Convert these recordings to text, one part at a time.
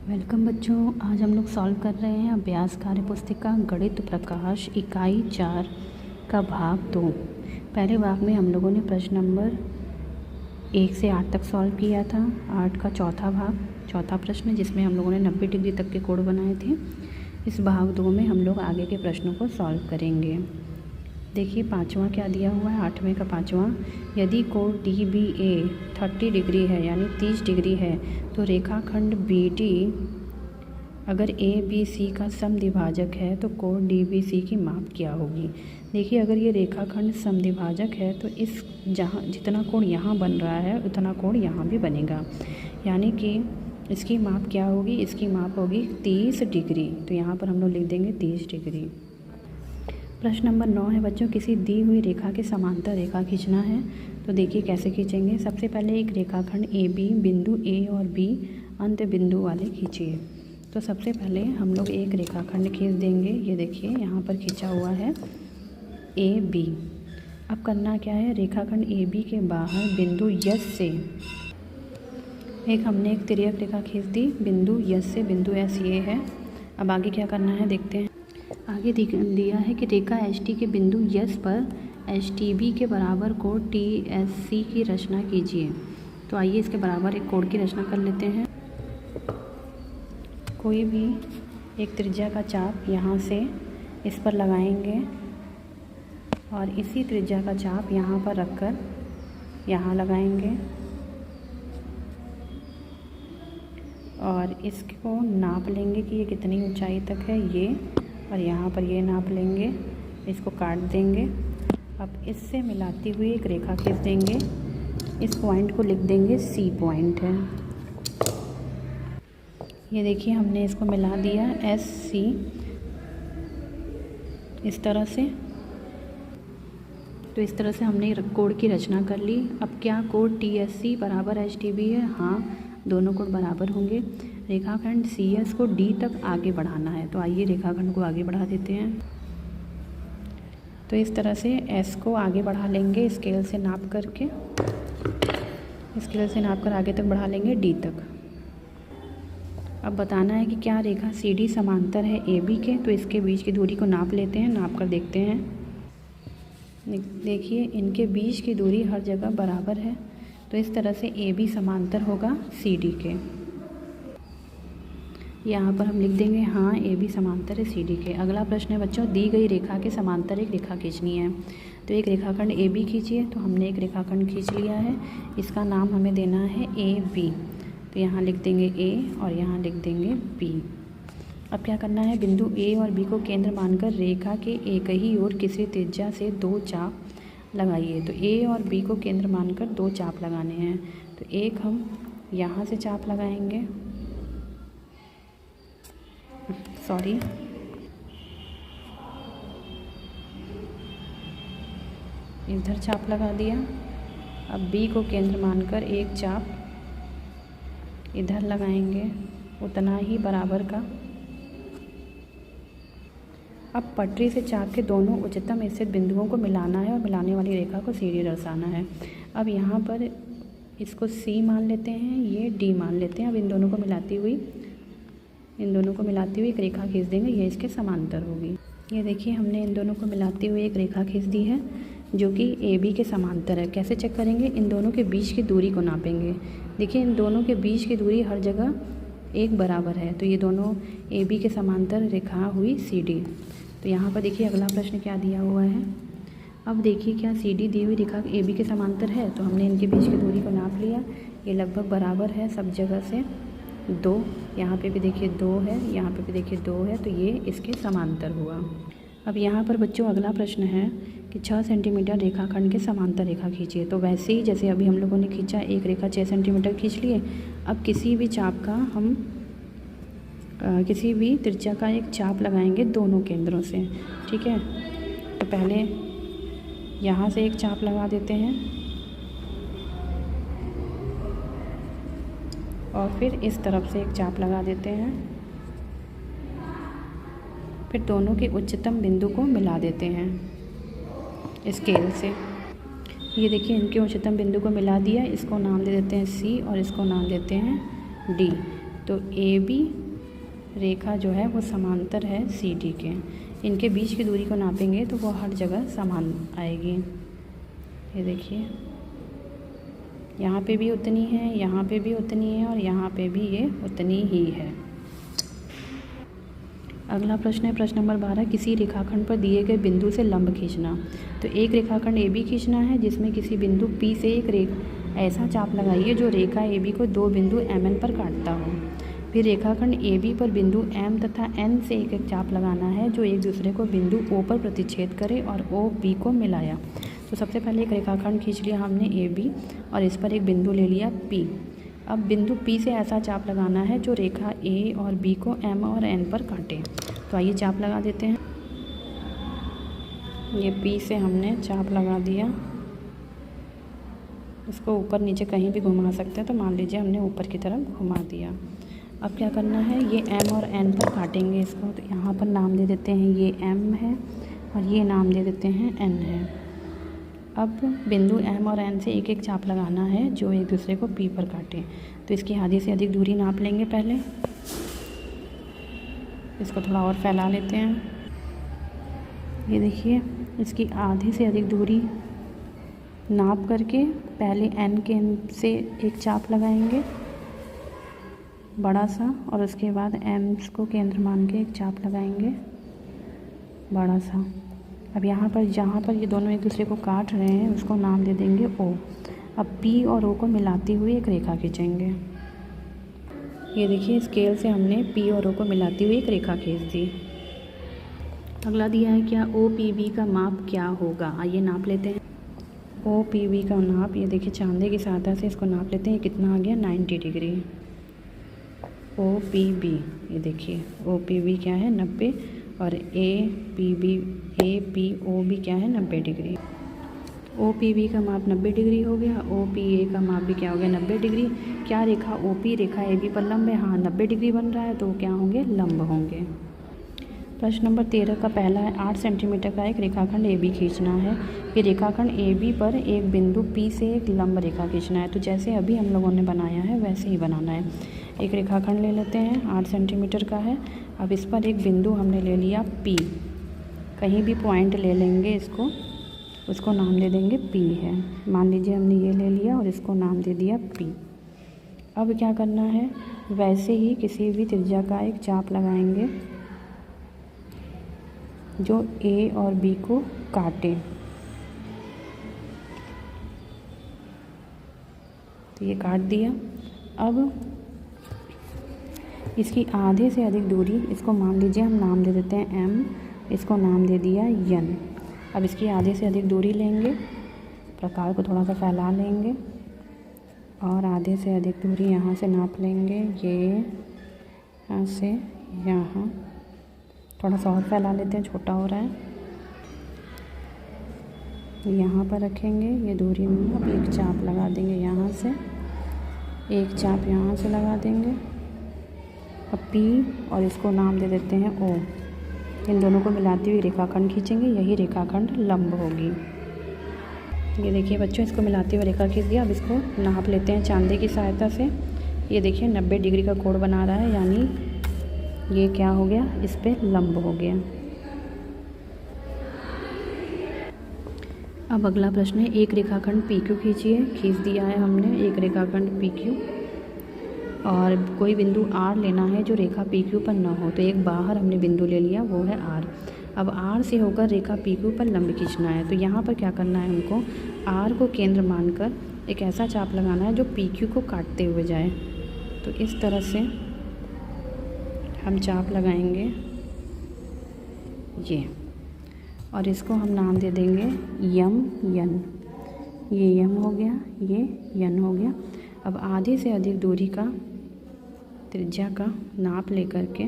Welcome बच्चों। आज हम लोग सॉल्व कर रहे हैं अभ्यास कार्य पुस्तिका गणित प्रकाश इकाई 4 का भाग 2। पहले भाग में हम लोगों ने प्रश्न नंबर 1 से 8 तक सॉल्व किया था। 8 का चौथा प्रश्न, जिसमें हम लोगों ने 90 डिग्री तक के कोण बनाए थे। इस भाग 2 में हम लोग आगे के प्रश्नों को सॉल्व करेंगे। देखिए पाँचवा क्या दिया हुआ है, 8वें का पाँचवा। यदि कोण DBA 30 डिग्री है यानी 30 डिग्री है तो रेखाखंड BD अगर ABC का समद्विभाजक है तो कोण DBC की माप क्या होगी। देखिए अगर ये रेखाखंड समद्विभाजक है तो इस जितना कोण यहाँ बन रहा है उतना कोण यहाँ भी बनेगा, यानी कि इसकी माप क्या होगी, इसकी माप होगी 30 डिग्री। तो यहाँ पर हम लोग लिख देंगे 30 डिग्री। प्रश्न नंबर 9 है बच्चों, किसी दी हुई रेखा के समांतर रेखा खींचना है। तो देखिए कैसे खींचेंगे। सबसे पहले एक रेखाखंड AB बिंदु A और B अंत बिंदु वाले खींचिए। तो सबसे पहले हम लोग एक रेखाखंड खींच देंगे। ये देखिए यहाँ पर खींचा हुआ है AB। अब करना क्या है, रेखाखंड AB के बाहर बिंदु S से हमने एक तिर्यक रेखा खींच दी बिंदु S से। बिंदु S ये है। अब आगे क्या करना है देखते हैं। आगे दिया है कि रेखा HT के बिंदु S पर HTB के बराबर कोण TSC की रचना कीजिए। तो आइए इसके बराबर एक कोण की रचना कर लेते हैं। कोई भी एक त्रिज्या का चाप यहाँ से इस पर लगाएंगे और इसी त्रिज्या का चाप यहाँ पर रखकर यहाँ लगाएंगे और इसको नाप लेंगे कि ये कितनी ऊंचाई तक है ये, और यहाँ पर ये नाप लेंगे, इसको काट देंगे। अब इससे मिलाती हुई एक रेखा खींच देंगे। इस पॉइंट को लिख देंगे C पॉइंट है। ये देखिए हमने इसको मिला दिया SC इस तरह से। तो इस तरह से हमने कोण की रचना कर ली। अब क्या कोण TSC बराबर HTB है? हाँ, दोनों कोण बराबर होंगे। रेखाखंड CS को D तक आगे बढ़ाना है। तो आइए रेखाखंड को आगे बढ़ा देते हैं। तो इस तरह से S को आगे बढ़ा लेंगे स्केल से नाप करके। स्केल से नाप कर आगे तक बढ़ा लेंगे D तक। अब बताना है कि क्या रेखा CD समांतर है AB के। तो इसके बीच की दूरी को नाप लेते हैं, नाप कर देखते हैं। देखिए इनके बीच की दूरी हर जगह बराबर है। तो इस तरह से AB समांतर होगा CD के। यहाँ पर हम लिख देंगे हाँ AB समांतर है CD के। अगला प्रश्न है बच्चों, दी गई रेखा के समांतर एक रेखा खींचनी है। तो एक रेखाखंड AB खींचिए। तो हमने एक रेखाखंड खींच लिया है, इसका नाम हमें देना है AB। तो यहाँ लिख देंगे A और यहाँ लिख देंगे B। अब क्या करना है, बिंदु A और B को केंद्र मानकर रेखा के एक ही ओर किसी त्रिज्या से 2 चाप लगाइए। तो A और B को केंद्र मानकर 2 चाप लगाने हैं। तो एक हम यहाँ से चाप लगाएंगे, इधर चाप लगा दिया। अब B को केंद्र मानकर एक चाप इधर लगाएंगे, उतना ही बराबर का। अब पटरी से चाप के दोनों उच्चतम स्थित बिंदुओं को मिलाना है और मिलाने वाली रेखा को CD दर्शाना है। अब यहाँ पर इसको C मान लेते हैं, ये D मान लेते हैं। अब इन दोनों को मिलाती हुई एक रेखा खींच देंगे, ये इसके समांतर होगी। ये देखिए हमने इन दोनों को मिलाती हुई एक रेखा खींच दी है जो कि AB के समांतर है। कैसे चेक करेंगे, इन दोनों के बीच की दूरी को नापेंगे। देखिए इन दोनों के बीच की दूरी हर जगह एक बराबर है। तो ये दोनों AB के समांतर रेखा हुई CD। तो यहाँ पर देखिए अगला प्रश्न क्या दिया हुआ है। अब देखिए क्या CD दी हुई रेखा AB के समांतर है। तो हमने इनके बीच की दूरी को नाप लिया, ये लगभग बराबर है सब जगह से 2। यहाँ पे भी देखिए 2 है, यहाँ पे भी देखिए 2 है। तो ये इसके समांतर हुआ। अब यहाँ पर बच्चों अगला प्रश्न है कि 6 सेंटीमीटर रेखाखंड के समांतर रेखा खींचिए। तो वैसे ही जैसे अभी हम लोगों ने खींचा, एक रेखा 6 सेंटीमीटर खींच लिए। अब किसी भी चाप का हम किसी भी त्रिज्या का एक चाप लगाएंगे दोनों केंद्रों से, ठीक है। तो पहले यहाँ से एक चाप लगा देते हैं और फिर इस तरफ से एक चाप लगा देते हैं। फिर दोनों के उच्चतम बिंदु को मिला देते हैं स्केल से। ये देखिए इनके उच्चतम बिंदु को मिला दिया। इसको नाम दे देते हैं C और इसको नाम देते हैं D। तो ए बी रेखा जो है वो समांतर है सी डी के। इनके बीच की दूरी को नापेंगे तो वो हर जगह समान आएगी। ये देखिए, यहाँ पे भी उतनी है, यहाँ पे भी उतनी है और यहाँ पे भी ये उतनी ही है। अगला प्रश्न है प्रश्न नंबर 12, किसी रेखाखंड पर दिए गए बिंदु से लंब खींचना। तो एक रेखाखंड ए बी खींचना है जिसमें किसी बिंदु P से एक ऐसा चाप लगाइए जो रेखा ए बी को दो बिंदु MN पर काटता हो। फिर रेखाखंड ए बी पर बिंदु M तथा N से एक चाप लगाना है जो एक दूसरे को बिंदु O पर प्रतिच्छेद करे और O P को मिलाया। तो सबसे पहले एक रेखाखंड खींच लिया हमने ए बी और इस पर एक बिंदु ले लिया P। अब बिंदु P से ऐसा चाप लगाना है जो रेखा A और B को M और N पर काटे। तो आइए चाप लगा देते हैं। ये P से हमने चाप लगा दिया, इसको ऊपर नीचे कहीं भी घुमा सकते हैं। तो मान लीजिए हमने ऊपर की तरफ घुमा दिया। अब क्या करना है, ये M और N पर काटेंगे इसको। तो यहाँ पर नाम दे देते हैं, ये M है और ये नाम दे देते हैं N है। अब बिंदु M और N से एक एक चाप लगाना है जो एक दूसरे को P पर काटे। तो इसकी आधी से अधिक दूरी नाप लेंगे। पहले इसको थोड़ा और फैला लेते हैं। ये देखिए, इसकी आधी से अधिक दूरी नाप करके पहले N के से एक चाप लगाएंगे बड़ा सा, और उसके बाद M को केंद्र मान के एक चाप लगाएंगे बड़ा सा। अब यहाँ पर जहाँ पर ये दोनों एक दूसरे को काट रहे हैं उसको नाम दे देंगे O। अब P और O को मिलाती हुई एक रेखा खींचेंगे। ये देखिए, स्केल से हमने P और O को मिलाती हुई एक रेखा खींच दी। अगला दिया है क्या, OPB का माप क्या होगा। आइए नाप लेते हैं। OPB का नाप, ये देखिए चांदे की सहायता से इसको नाप लेते हैं। कितना आ गया, 90 डिग्री। OPB, ये देखिए OPB क्या है, 90, और APOB क्या है, 90 डिग्री। OPB का माप 90 डिग्री हो गया। OPA का माप भी क्या हो गया, 90 डिग्री। क्या रेखा OP रेखा AB पर लंब है, हाँ 90 डिग्री बन रहा है, तो क्या होंगे, लंब होंगे। प्रश्न नंबर 13 का पहला है, 8 सेंटीमीटर का एक रेखाखंड AB खींचना है। फिर रेखाखंड AB पर एक बिंदु P से एक लंब रेखा खींचना है। तो जैसे अभी हम लोगों ने बनाया है वैसे ही बनाना है। एक रेखाखंड ले लेते हैं, 8 सेंटीमीटर का है। अब इस पर एक बिंदु हमने ले लिया P, कहीं भी पॉइंट ले लेंगे इसको, उसको नाम दे देंगे P है। मान लीजिए हमने ये ले लिया और इसको नाम दे दिया P। अब क्या करना है, वैसे ही किसी भी त्रिज्या का एक चाप लगाएंगे जो A और B को काटे। तो ये काट दिया। अब इसकी आधे से अधिक दूरी, इसको मान लीजिए हम नाम दे देते हैं M, इसको नाम दे दिया N। अब इसकी आधे से अधिक दूरी लेंगे, प्रकार को थोड़ा सा फैला लेंगे और आधे से अधिक दूरी यहाँ से नाप लेंगे। ये यहाँ से यहाँ थोड़ा सा और फैला लेते हैं, छोटा हो रहा है। यहाँ पर रखेंगे ये दूरी में। अब एक चाप लगा देंगे यहाँ से, एक चाप यहाँ से लगा देंगे। अब P और इसको नाम दे देते हैं O। इन दोनों को मिलाती हुई रेखाखंड खींचेंगे, यही रेखाखंड लंब होगी। ये देखिए बच्चों, इसको मिलाते हुए रेखा खींच दिया। अब इसको नाप लेते हैं चांदे की सहायता से। ये देखिए 90 डिग्री का कोण बना रहा है, यानी ये क्या हो गया, इस पे लंब हो गया। अब अगला प्रश्न है, एक रेखाखंड PQ खींचिए। खींच दिया है हमने एक रेखाखंड PQ, और कोई बिंदु R लेना है जो रेखा PQ पर ना हो। तो एक बाहर हमने बिंदु ले लिया, वो है R। अब R से होकर रेखा PQ पर लंब खींचना है। तो यहाँ पर क्या करना है, हमको R को केंद्र मानकर एक ऐसा चाप लगाना है जो PQ को काटते हुए जाए। तो इस तरह से हम चाप लगाएंगे ये, और इसको हम नाम दे देंगे N। ये M हो गया, ये N हो गया। अब आधे से अधिक दूरी का त्रिज्या का नाप लेकर के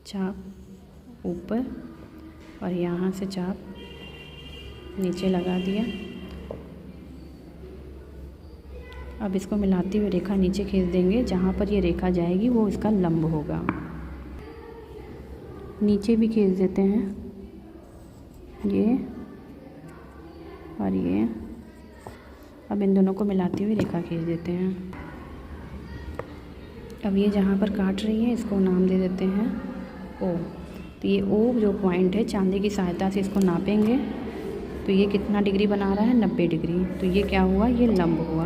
चाप ऊपर और यहाँ से चाप नीचे लगा दिया। अब इसको मिलाती हुई रेखा नीचे खींच देंगे, जहाँ पर ये रेखा जाएगी वो इसका लंब होगा। नीचे भी खींच देते हैं ये और ये। अब इन दोनों को मिलाती हुई रेखा खींच देते हैं। अब ये जहाँ पर काट रही है इसको नाम दे देते हैं ओ। तो ये ओ जो पॉइंट है चांदी की सहायता से इसको नापेंगे तो ये कितना डिग्री बना रहा है 90 डिग्री। तो ये क्या हुआ, ये लंब हुआ।